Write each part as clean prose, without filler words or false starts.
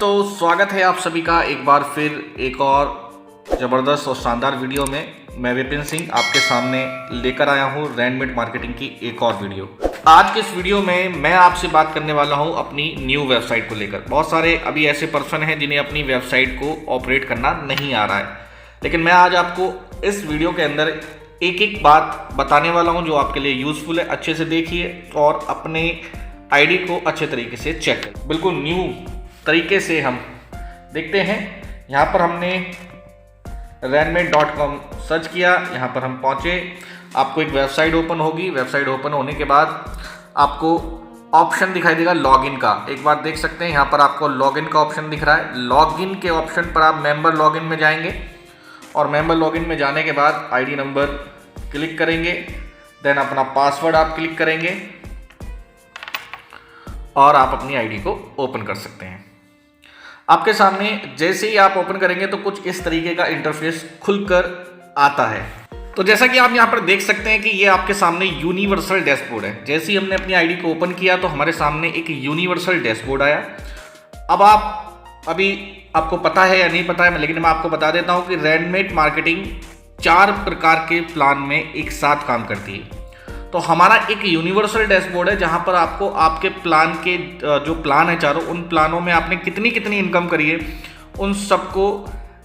दोस्तों, स्वागत है आप सभी का एक बार फिर एक और ज़बरदस्त और शानदार वीडियो में। मैं विपिन सिंह आपके सामने लेकर आया हूँ रैंडमेड मार्केटिंग की एक और वीडियो। आज के इस वीडियो में मैं आपसे बात करने वाला हूँ अपनी न्यू वेबसाइट को लेकर। बहुत सारे अभी ऐसे पर्सन हैं जिन्हें अपनी वेबसाइट को ऑपरेट करना नहीं आ रहा है, लेकिन मैं आज आपको इस वीडियो के अंदर एक एक बात बताने वाला हूँ जो आपके लिए यूज़फुल है। अच्छे से देखिए और अपने आईडी को अच्छे तरीके से चेक करें। बिल्कुल न्यू तरीके से हम देखते हैं। यहाँ पर हमने ranmed.com सर्च किया, यहाँ पर हम पहुँचे। आपको एक वेबसाइट ओपन होगी। वेबसाइट ओपन होने के बाद आपको ऑप्शन दिखाई देगा लॉगिन का। एक बार देख सकते हैं यहाँ पर आपको लॉगिन का ऑप्शन दिख रहा है। लॉगिन के ऑप्शन पर आप मेंबर लॉगिन में जाएंगे और मेंबर लॉगिन में जाने के बाद आईडी नंबर क्लिक करेंगे, देन अपना पासवर्ड आप क्लिक करेंगे और आप अपनी आईडी को ओपन कर सकते हैं। आपके सामने जैसे ही आप ओपन करेंगे तो कुछ इस तरीके का इंटरफेस खुलकर आता है। तो जैसा कि आप यहाँ पर देख सकते हैं कि ये आपके सामने यूनिवर्सल डैशबोर्ड है। जैसे ही हमने अपनी आईडी को ओपन किया तो हमारे सामने एक यूनिवर्सल डैशबोर्ड आया। अब अभी आपको पता है या नहीं पता है, लेकिन मैं आपको बता देता हूँ कि रैंडमेड मार्केटिंग 4 प्रकार के प्लान में एक साथ काम करती है। तो हमारा एक यूनिवर्सल डैशबोर्ड है जहां पर आपको आपके प्लान के जो प्लान है चारों, उन प्लानों में आपने कितनी इनकम करी है उन सबको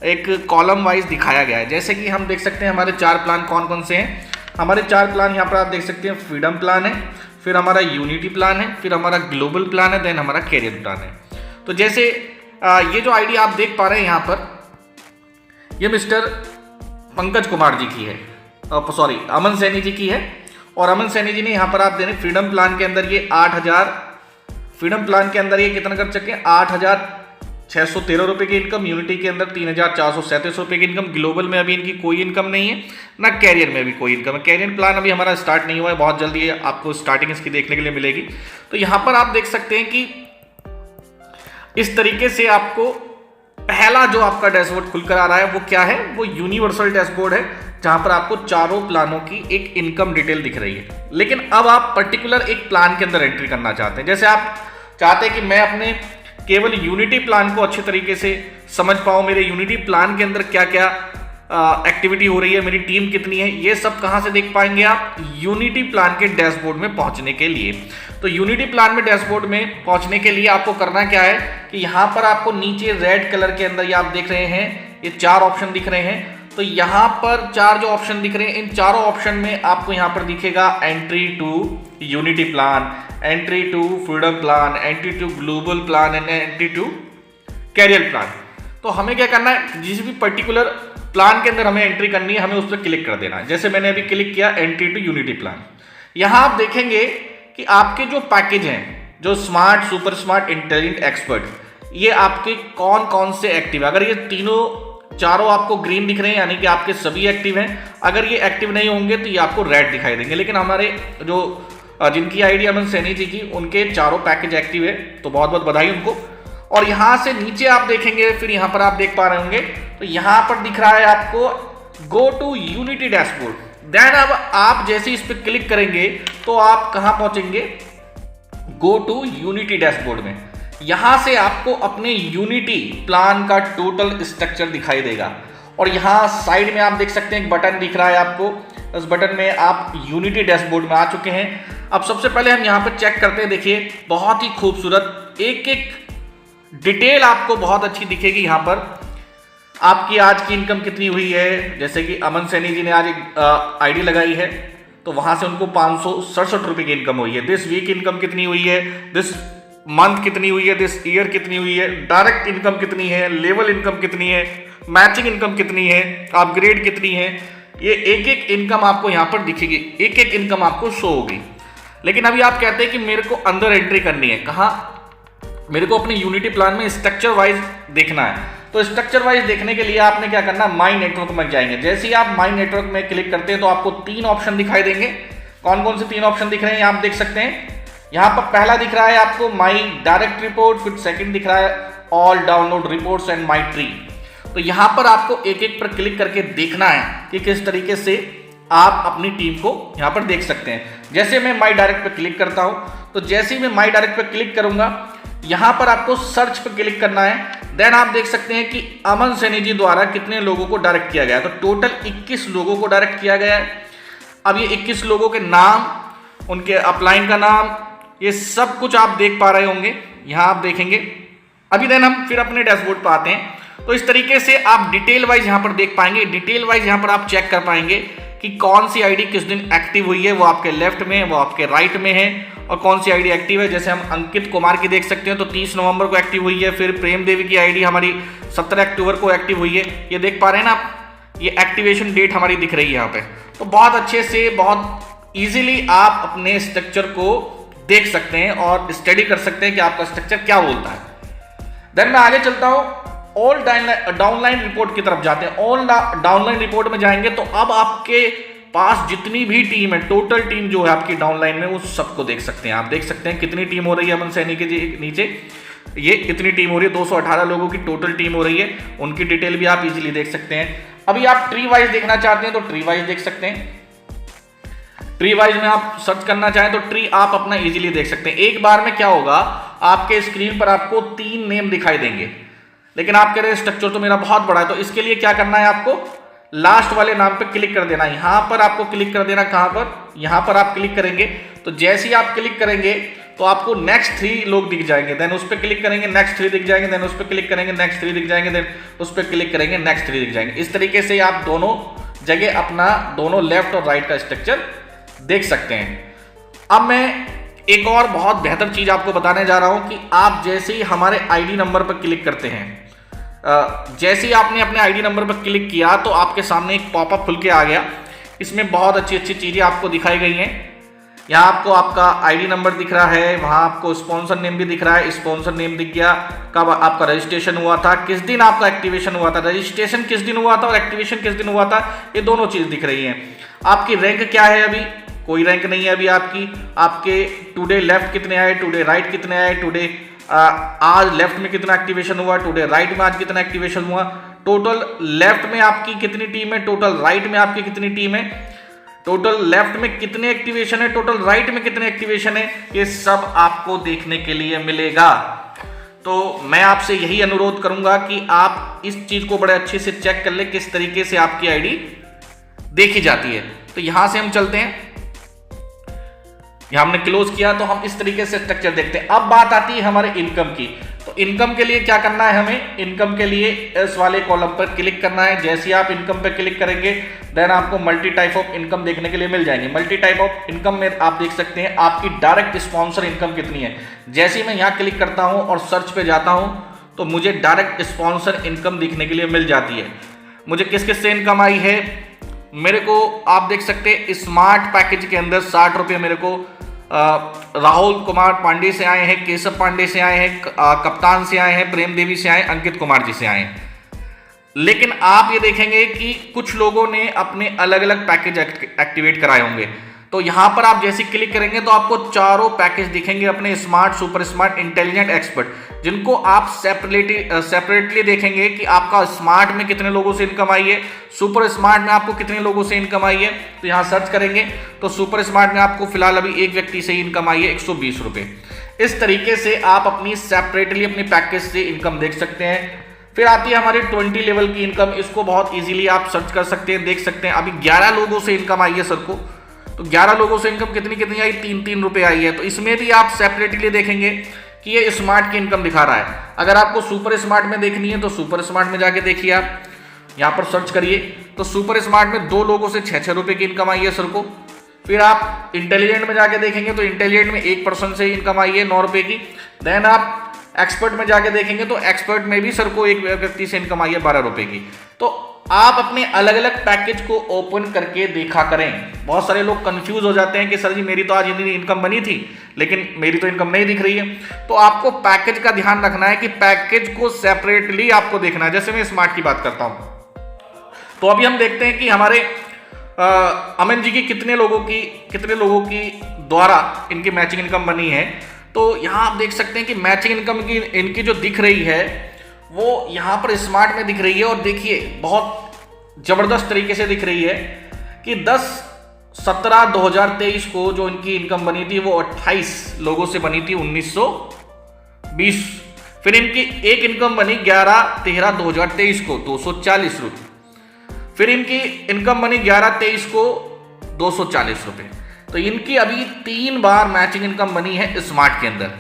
एक कॉलम वाइज दिखाया गया है। जैसे कि हम देख सकते हैं हमारे 4 प्लान कौन कौन से हैं। हमारे 4 प्लान यहाँ पर आप देख सकते हैं। फ्रीडम प्लान है, फिर हमारा यूनिटी प्लान है, फिर हमारा ग्लोबल प्लान है, देन हमारा कैरियर प्लान है। तो जैसे ये जो आईडी आप देख पा रहे हैं यहाँ पर, ये मिस्टर पंकज कुमार जी की है, सॉरी अमन सैनी जी की है। और अमन सैनी जी ने यहाँ पर आप दे रहे फ्रीडम प्लान के अंदर ये 8,000, फ्रीडम प्लान के अंदर ये कितना कर सके 8,613 रुपये की इनकम, यूनिटी के अंदर 3,437 रुपये की इनकम, ग्लोबल में अभी इनकी कोई इनकम नहीं है, ना कैरियर में भी कोई इनकम है। कैरियर प्लान अभी हमारा स्टार्ट नहीं हुआ है, बहुत जल्दी आपको स्टार्टिंग इसकी देखने के लिए मिलेगी। तो यहाँ पर आप देख सकते हैं कि इस तरीके से आपको पहला जो आपका डैशबोर्ड खुलकर आ रहा है वो क्या है, वो यूनिवर्सल डैशबोर्ड है जहां पर आपको चारों प्लानों की एक इनकम डिटेल दिख रही है। लेकिन अब आप पर्टिकुलर एक प्लान के अंदर एंट्री करना चाहते हैं। जैसे आप चाहते हैं कि मैं अपने केवल यूनिटी प्लान को अच्छे तरीके से समझ पाऊं, मेरे यूनिटी प्लान के अंदर क्या क्या एक्टिविटी हो रही है, मेरी टीम कितनी है, ये सब कहां से देख पाएंगे आप, यूनिटी प्लान के डैशबोर्ड में पहुंचने के लिए। तो यूनिटी प्लान में डैशबोर्ड में पहुंचने के लिए आपको करना क्या है कि यहां पर आपको नीचे रेड कलर के अंदर ये आप देख रहे हैं, ये 4 ऑप्शन दिख रहे हैं। तो यहाँ पर 4 जो ऑप्शन दिख रहे हैं, इन चारों ऑप्शन में आपको यहाँ पर दिखेगा entry to unity plan, entry to freedom plan, entry to global plan and entry to career plan. तो हमें क्या करना है, जिस भी पर्टिकुलर प्लान के अंदर हमें एंट्री करनी है, हमें उस पर क्लिक कर देना है। जैसे मैंने अभी क्लिक किया एंट्री टू यूनिटी प्लान। यहाँ आप देखेंगे कि आपके जो पैकेज हैं, जो smart, super smart, intelligent, expert, ये आपके कौन कौन से एक्टिव है। अगर ये चारों आपको ग्रीन दिख रहे हैं यानी कि आपके सभी एक्टिव हैं। अगर ये एक्टिव नहीं होंगे तो ये आपको रेड दिखाई देंगे। लेकिन हमारे जो जिनकी आईडी अमन सैनी जी की, उनके चारों पैकेज एक्टिव है, तो बहुत बहुत बधाई उनको। और यहाँ से नीचे आप देखेंगे, फिर यहाँ पर आप देख पा रहे होंगे, तो यहाँ पर दिख रहा है आपको go to unity dashboard. Then अब आप जैसे इस पर क्लिक करेंगे तो आप कहाँ पहुंचेंगे, गो टू यूनिटी डैशबोर्ड में। यहां से आपको अपने यूनिटी प्लान का टोटल स्ट्रक्चर दिखाई देगा। और यहां साइड में आप देख सकते हैं एक बटन दिख रहा है आपको, उस बटन में आप यूनिटी डैशबोर्ड में आ चुके हैं। अब सबसे पहले हम यहां पर चेक करते हैं। देखिए बहुत ही खूबसूरत एक एक डिटेल आपको बहुत अच्छी दिखेगी। यहां पर आपकी आज की इनकम कितनी हुई है, जैसे कि अमन सैनी जी ने आज एक आईडी लगाई है तो वहां से उनको 567 रुपये की इनकम हुई है। दिस वीक इनकम कितनी हुई है, दिस मंथ कितनी हुई है, दिस ईयर कितनी हुई है, डायरेक्ट इनकम कितनी है, लेवल इनकम कितनी है, मैचिंग इनकम कितनी है, अपग्रेड कितनी है, ये एक एक इनकम आपको यहाँ पर दिखेगी, एक एक इनकम आपको शो होगी। लेकिन अभी आप कहते हैं कि मेरे को अंदर एंट्री करनी है, कहाँ, मेरे को अपने यूनिटी प्लान में स्ट्रक्चर वाइज देखना है। तो स्ट्रक्चर वाइज देखने के लिए आपने क्या करना, माई नेटवर्क में जाएंगे। जैसे ही आप माई नेटवर्क में क्लिक करते हैं तो आपको 3 ऑप्शन दिखाई देंगे। कौन कौन से 3 ऑप्शन दिख रहे हैं आप देख सकते हैं। यहाँ पर पहला दिख रहा है आपको माई डायरेक्ट रिपोर्ट, फिर सेकंड दिख रहा है all download reports and my tree. तो यहाँ पर आपको एक एक पर क्लिक करके देखना है कि किस तरीके से आप अपनी टीम को यहाँ पर देख सकते हैं। जैसे मैं माई डायरेक्ट पे क्लिक करता हूँ, तो जैसे ही मैं माई डायरेक्ट पे क्लिक करूंगा, यहां पर आपको सर्च पर क्लिक करना है। देन आप देख सकते हैं कि अमन सैनी जी द्वारा कितने लोगों को डायरेक्ट किया गया है। तो टोटल 21 लोगों को डायरेक्ट किया गया है। अब ये 21 लोगों के नाम, उनके अपलाइन का नाम, ये सब कुछ आप देख पा रहे होंगे, यहां आप देखेंगे। अभी देन हम फिर अपने डैशबोर्ड पर आते हैं। तो इस तरीके से आप डिटेल वाइज यहां पर देख पाएंगे। डिटेल वाइज यहां पर आप चेक कर पाएंगे कि कौन सी आईडी किस दिन एक्टिव हुई है, वो आपके लेफ्ट में, वो आपके राइट में है, और कौन सी आईडी एक्टिव है। जैसे हम अंकित कुमार की देख सकते हैं, तो 30 नवंबर को एक्टिव हुई है। फिर प्रेम देवी की आईडी हमारी 17 अक्टूबर को एक्टिव हुई है। ये देख पा रहे हैं ना आप, ये एक्टिवेशन डेट हमारी दिख रही है यहाँ पे। तो बहुत अच्छे से, बहुत ईजिली आप अपने स्ट्रक्चर को देख सकते हैं और स्टडी कर सकते हैं कि आपका स्ट्रक्चर क्या बोलता है। देन मैं आगे चलता हूँ, ऑल डाउनलाइन रिपोर्ट की तरफ जाते हैं। ऑल डाउनलाइन रिपोर्ट में जाएंगे तो अब आपके पास जितनी भी टीम है, टोटल टीम जो है आपकी डाउनलाइन में, वो सबको देख सकते हैं। आप देख सकते हैं कितनी टीम हो रही है अमन सैनी के नीचे, ये कितनी टीम हो रही है, 218 लोगों की टोटल टीम हो रही है। उनकी डिटेल भी आप इजीली देख सकते हैं। अभी आप ट्री वाइज देखना चाहते हैं तो ट्री वाइज देख सकते हैं। ट्री वाइज में आप सर्च करना चाहें तो ट्री आप अपना इजीली देख सकते हैं। एक बार में क्या होगा, आपके स्क्रीन पर आपको 3 नेम दिखाई देंगे, लेकिन आप कह रहे हैं स्ट्रक्चर तो मेरा बहुत बड़ा है। तो इसके लिए क्या करना है, आपको लास्ट वाले नाम पे क्लिक कर देना है। यहां पर आपको क्लिक कर देना, कहां पर, यहां पर आप क्लिक करेंगे तो जैसे ही आप क्लिक करेंगे तो आपको नेक्स्ट 3 लोग दिख जाएंगे। देन उस पर क्लिक करेंगे, नेक्स्ट 3 दिख जाएंगे। देन उस पर क्लिक करेंगे, नेक्स्ट 3 दिख जाएंगे। देन उस पर क्लिक करेंगे, नेक्स्ट 3 दिख जाएंगे। इस तरीके से आप दोनों जगह अपना दोनों लेफ्ट और राइट का स्ट्रक्चर देख सकते हैं। अब मैं एक और बहुत बेहतर चीज आपको बताने जा रहा हूं कि आप जैसे ही हमारे आईडी नंबर पर क्लिक करते हैं, जैसे ही आपने अपने आईडी नंबर पर क्लिक किया तो आपके सामने एक पॉपअप खुल के आ गया। इसमें बहुत अच्छी अच्छी चीजें आपको दिखाई गई हैं। यहाँ आपको आपका आईडी नंबर दिख रहा है, वहाँ आपको स्पॉन्सर नेम भी दिख रहा है। स्पॉन्सर नेम दिख गया, कब आपका रजिस्ट्रेशन हुआ था, किस दिन आपका एक्टिवेशन हुआ था, रजिस्ट्रेशन किस दिन हुआ था और एक्टिवेशन किस दिन हुआ था, ये दोनों चीज दिख रही हैं। आपकी रैंक क्या है, अभी कोई रैंक नहीं है अभी आपकी। आपके टुडे लेफ्ट कितने आए, टुडे राइट कितने आए, टुडे आज लेफ्ट में कितना एक्टिवेशन हुआ, टुडे राइट में आज कितना एक्टिवेशन हुआ, टोटल लेफ्ट में आपकी कितनी टीम है, टोटल राइट में आपकी कितनी टीम है, टोटल लेफ्ट में कितने एक्टिवेशन है, टोटल राइट में कितने एक्टिवेशन है, ये सब आपको देखने के लिए मिलेगा। तो मैं आपसे यही अनुरोध करूंगा कि आप इस चीज को बड़े अच्छे से चेक कर ले किस तरीके से आपकी आईडी देखी जाती है। तो यहां से हम चलते हैं, यहां हमने क्लोज किया तो हम इस तरीके से स्ट्रक्चर देखते हैं। अब बात आती है हमारे इनकम की। तो इनकम के लिए क्या करना है, हमें इनकम के लिए इस वाले कॉलम पर क्लिक करना है। जैसे ही आप इनकम पर क्लिक करेंगे देन आपको मल्टी टाइप ऑफ इनकम देखने के लिए मिल जाएंगे। मल्टी टाइप ऑफ इनकम में आप देख सकते हैं आपकी डायरेक्ट स्पॉन्सर इनकम कितनी है। जैसे ही मैं यहाँ क्लिक करता हूँ और सर्च पे जाता हूँ तो मुझे डायरेक्ट स्पॉन्सर इनकम देखने के लिए मिल जाती है। मुझे किस किस से इनकम आई है, मेरे को आप देख सकते हैं स्मार्ट पैकेज के अंदर 60 रुपये मेरे को राहुल कुमार पांडे से आए हैं, केशव पांडे से आए हैं, कप्तान से आए हैं, प्रेम देवी से आए, अंकित कुमार जी से आए हैं। लेकिन आप ये देखेंगे कि कुछ लोगों ने अपने अलग अलग पैकेज एक्टिवेट कराए होंगे। तो यहां पर आप जैसे क्लिक करेंगे तो आपको चारों पैकेज दिखेंगे अपने smart, super smart, intelligent, expert, जिनको आप सेपरेटली देखेंगे कि आपका स्मार्ट में कितने लोगों से इनकम आई है, सुपर स्मार्ट में आपको कितने लोगों से इनकम आई है। तो यहाँ सर्च करेंगे तो सुपर स्मार्ट में आपको फिलहाल अभी एक व्यक्ति से इनकम आई है 120 रुपये। इस तरीके से आप अपनी सेपरेटली अपनी पैकेज से इनकम देख सकते हैं। फिर आती है हमारी 20 लेवल की इनकम। इसको बहुत इजीली आप सर्च कर सकते हैं, देख सकते हैं। अभी 11 लोगों से इनकम आई है सर को, तो 11 लोगों से इनकम कितनी कितनी आई, 3-3 रुपए आई है। तो इसमें भी आप सेपरेटली देखेंगे कि ये स्मार्ट की इनकम दिखा रहा है। अगर आपको सुपर स्मार्ट में देखनी है तो सुपर स्मार्ट में जाके देखिए, आप यहाँ पर सर्च करिए तो सुपर स्मार्ट में 2 लोगों से 6-6 रुपए की इनकम आई है सर को। फिर आप इंटेलिजेंट में जाके देखेंगे तो इंटेलिजेंट में 1 पर्सन से इनकम आई है 9 रुपए की। देन आप एक्सपर्ट में जाके देखेंगे तो एक्सपर्ट में भी सर को एक व्यक्ति से इनकम आई है 12 रुपए की। तो आप अपने अलग अलग पैकेज को ओपन करके देखा करें। बहुत सारे लोग कंफ्यूज हो जाते हैं कि सर जी मेरी तो आज इनकम बनी थी लेकिन मेरी तो इनकम नहीं दिख रही है। तो आपको पैकेज का ध्यान रखना है कि पैकेज को सेपरेटली आपको देखना है। जैसे मैं स्मार्ट की बात करता हूं तो अभी हम देखते हैं कि हमारे अमन जी की कितने लोगों की द्वारा इनकी मैचिंग इनकम बनी है। तो यहाँ आप देख सकते हैं कि मैचिंग इनकम की इनकी जो दिख रही है वो यहाँ पर स्मार्ट में दिख रही है। और देखिए बहुत जबरदस्त तरीके से दिख रही है कि 10/17/2023 को जो इनकी इनकम बनी थी वो 28 लोगों से बनी थी 1900 20। फिर इनकी एक इनकम बनी 11/13/2023 को 240 रुपये। फिर इनकी इनकम बनी 11/23 को 240 रुपये। तो इनकी अभी 3 बार मैचिंग इनकम बनी है स्मार्ट के अंदर।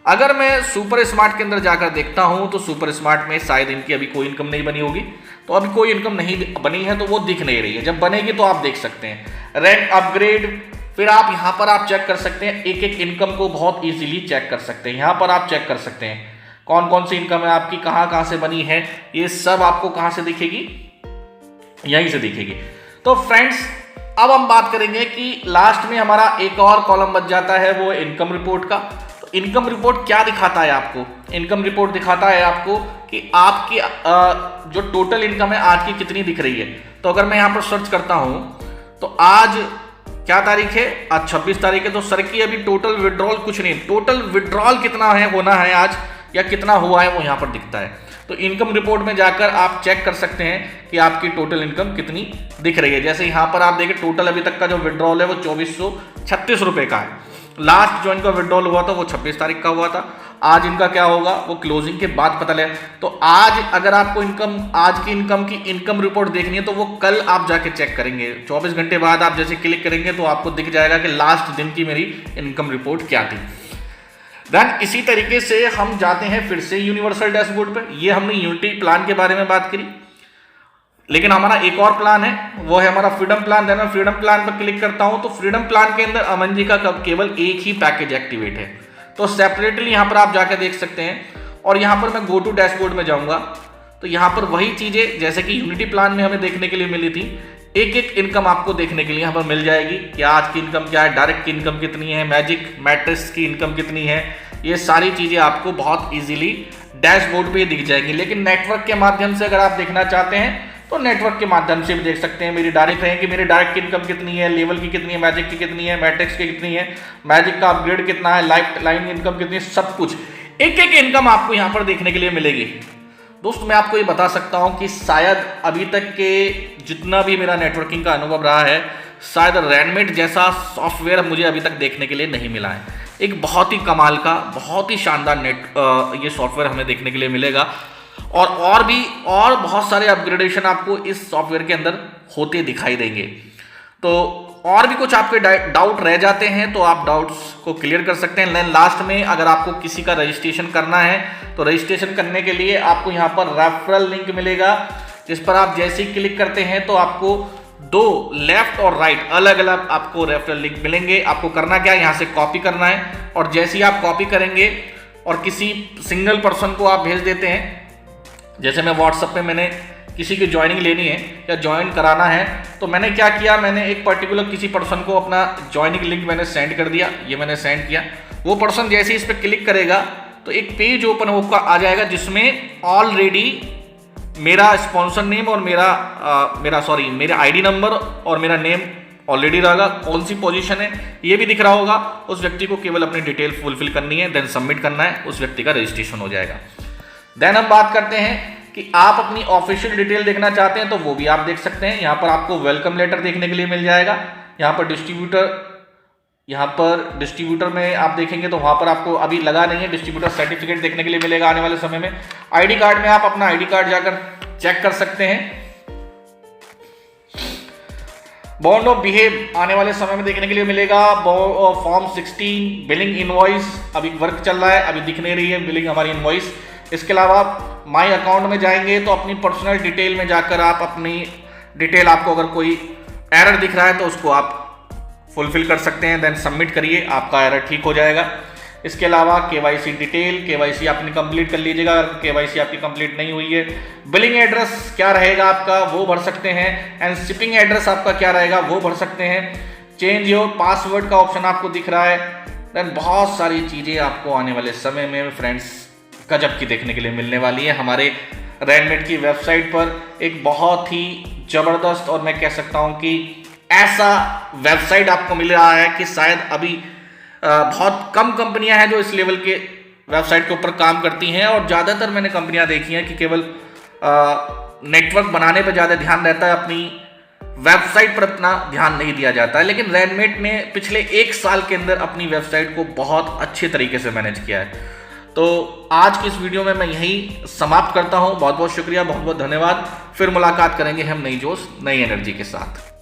अगर मैं सुपर स्मार्ट के अंदर जाकर देखता हूं तो सुपर स्मार्ट में शायद इनकी अभी कोई इनकम नहीं बनी होगी। तो अभी कोई इनकम नहीं बनी है तो वो दिख नहीं रही है, जब बनेगी तो आप देख सकते हैं। रैंक अपग्रेड, फिर आप यहां पर आप चेक कर सकते हैं, एक एक इनकम को बहुत इजीली चेक कर सकते हैं। यहां पर आप चेक कर सकते हैं कौन कौन सी इनकम है आपकी, कहां कहां से बनी है, ये सब आपको कहां से दिखेगी, यहीं से दिखेगी। तो फ्रेंड्स अब हम बात करेंगे कि लास्ट में हमारा एक और कॉलम बच जाता है, वो इनकम रिपोर्ट का। तो इनकम रिपोर्ट क्या दिखाता है आपको? इनकम रिपोर्ट दिखाता है आपको कि आपकी जो टोटल इनकम है आज की कितनी दिख रही है। तो अगर मैं यहां पर सर्च करता हूं तो आज क्या तारीख है? आज 26 तारीख है। तो सर की अभी टोटल विड्रॉल कुछ नहीं, टोटल विड्रॉल कितना है होना है आज या कितना हुआ है वो यहां पर दिखता है। तो इनकम रिपोर्ट में जाकर आप चेक कर सकते हैं कि आपकी टोटल इनकम कितनी दिख रही है। जैसे यहां पर आप देखें टोटल अभी तक का जो विड्रॉल है वो 2436 रुपए का है। लास्ट जो इनका विड्रॉल हुआ था वो 26 तारीख का हुआ था। आज इनका क्या होगा वो क्लोजिंग के बाद पता लगे। तो आज अगर आपको इनकम, आज की इनकम की इनकम रिपोर्ट देखनी है तो वो कल आप जाके चेक करेंगे। 24 घंटे बाद आप जैसे क्लिक करेंगे तो आपको दिख जाएगा कि लास्ट दिन की मेरी इनकम रिपोर्ट क्या थी। देन इसी तरीके से हम जाते हैं फिर से यूनिवर्सल डैशबोर्ड पे। ये हमने यूनिटी प्लान के बारे में बात करी, लेकिन हमारा एक और प्लान है, वो है हमारा फ्रीडम प्लान। देन मैं फ्रीडम प्लान पर क्लिक करता हूं तो फ्रीडम प्लान के अंदर अमन जी का केवल एक ही पैकेज एक्टिवेट है। तो सेपरेटली यहां पर आप जाकर देख सकते हैं। और यहां पर मैं गो टू डैशबोर्ड में जाऊंगा तो यहां पर वही चीजें जैसे कि यूनिटी प्लान में हमें देखने के लिए मिली थी, एक एक इनकम आपको देखने के लिए यहाँ पर मिल जाएगी कि आज की इनकम क्या है, डायरेक्ट की इनकम कितनी है, मैजिक मैट्रिक्स की इनकम कितनी है। ये सारी चीज़ें आपको बहुत इजीली डैशबोर्ड पे दिख जाएंगी। लेकिन नेटवर्क के माध्यम से अगर आप देखना चाहते हैं तो नेटवर्क के माध्यम से भी देख सकते हैं। मेरी डायरेक्ट है कि मेरी डायरेक्ट की इनकम कितनी है, लेवल की कितनी है, मैजिक की कितनी है, मैट्रिक्स की कितनी है, मैजिक का अपग्रेड कितना है, लाइफ लाइन इनकम कितनी है, सब कुछ एक एक इनकम आपको यहाँ पर देखने के लिए मिलेगी। दोस्त मैं आपको ये बता सकता हूं कि शायद अभी तक के जितना भी मेरा नेटवर्किंग का अनुभव रहा है, शायद रैनमेट जैसा सॉफ्टवेयर मुझे अभी तक देखने के लिए नहीं मिला है। एक बहुत ही कमाल का, बहुत ही शानदार ये सॉफ्टवेयर हमें देखने के लिए मिलेगा। और भी और बहुत सारे अपग्रेडेशन आपको इस सॉफ्टवेयर के अंदर होते दिखाई देंगे। तो और भी कुछ आपके डाउट रह जाते हैं तो आप डाउट्स को क्लियर कर सकते हैं। लेकिन लास्ट में अगर आपको किसी का रजिस्ट्रेशन करना है तो रजिस्ट्रेशन करने के लिए आपको यहाँ पर रेफरल लिंक मिलेगा, जिस पर आप जैसे ही क्लिक करते हैं तो आपको 2 लेफ्ट और राइट अलग अलग आपको रेफरल लिंक मिलेंगे। आपको करना क्या है, यहाँ से कॉपी करना है और जैसे ही आप कॉपी करेंगे और किसी सिंगल पर्सन को आप भेज देते हैं, जैसे मैं व्हाट्सएप पे मैंने किसी की ज्वाइनिंग लेनी है या ज्वाइन कराना है तो मैंने क्या किया, मैंने एक पर्टिकुलर किसी पर्सन को अपना ज्वाइनिंग लिंक मैंने सेंड कर दिया। ये मैंने सेंड किया, वो पर्सन जैसे ही इस पर क्लिक करेगा तो एक पेज ओपन होकर आ जाएगा जिसमें ऑलरेडी मेरा स्पॉन्सर नेम और मेरा आईडी नंबर और मेरा नेम ऑलरेडी रहेगा। कौन सी पोजीशन है ये भी दिख रहा होगा। उस व्यक्ति को केवल अपनी डिटेल फुलफिल करनी है, देन सबमिट करना है, उस व्यक्ति का रजिस्ट्रेशन हो जाएगा। देन हम बात करते हैं कि आप अपनी ऑफिशियल डिटेल देखना चाहते हैं तो वो भी आप देख सकते हैं। यहाँ पर आपको वेलकम लेटर देखने के लिए मिल जाएगा। यहाँ पर डिस्ट्रीब्यूटर में आप देखेंगे तो वहाँ पर आपको अभी लगा नहीं है, डिस्ट्रीब्यूटर सर्टिफिकेट देखने के लिए मिलेगा आने वाले समय में। आईडी कार्ड में आप अपना आईडी कार्ड जाकर चेक कर सकते हैं। बॉन्ड ऑफ बिहेव आने वाले समय में देखने के लिए मिलेगा। फॉर्म 16 बिलिंग इनवॉइस अभी वर्क चल रहा है, अभी दिख नहीं रही है बिलिंग हमारी इनवॉइस। इसके अलावा माई अकाउंट में जाएंगे तो अपनी पर्सनल डिटेल में जाकर आप अपनी डिटेल, आपको अगर कोई एरर दिख रहा है तो उसको आप फुलफिल कर सकते हैं, देन सबमिट करिए, आपका एरर ठीक हो जाएगा। इसके अलावा केवाईसी डिटेल, केवाईसी आपने कंप्लीट कर लीजिएगा अगर केवाईसी आपकी कंप्लीट नहीं हुई है। बिलिंग एड्रेस क्या रहेगा आपका वो भर सकते हैं, एंड शिपिंग एड्रेस आपका क्या रहेगा वो भर सकते हैं। चेंज योर पासवर्ड का ऑप्शन आपको दिख रहा है। देन बहुत सारी चीज़ें आपको आने वाले समय में फ्रेंड्स गजब की देखने के लिए मिलने वाली है। हमारे रैनमेट की वेबसाइट पर एक बहुत ही ज़बरदस्त और मैं कह सकता हूँ कि ऐसा वेबसाइट आपको मिल रहा है कि शायद अभी बहुत कम कंपनियां हैं जो इस लेवल के वेबसाइट के ऊपर काम करती हैं। और ज़्यादातर मैंने कंपनियां देखी हैं कि केवल नेटवर्क बनाने पर ज़्यादा ध्यान रहता है, अपनी वेबसाइट पर इतना ध्यान नहीं दिया जाता है। लेकिन रैनमेट ने पिछले 1 साल के अंदर अपनी वेबसाइट को बहुत अच्छे तरीके से मैनेज किया है। तो आज की इस वीडियो में मैं यही समाप्त करता हूं। बहुत बहुत शुक्रिया, बहुत बहुत धन्यवाद। फिर मुलाकात करेंगे हम नई जोश नई एनर्जी के साथ।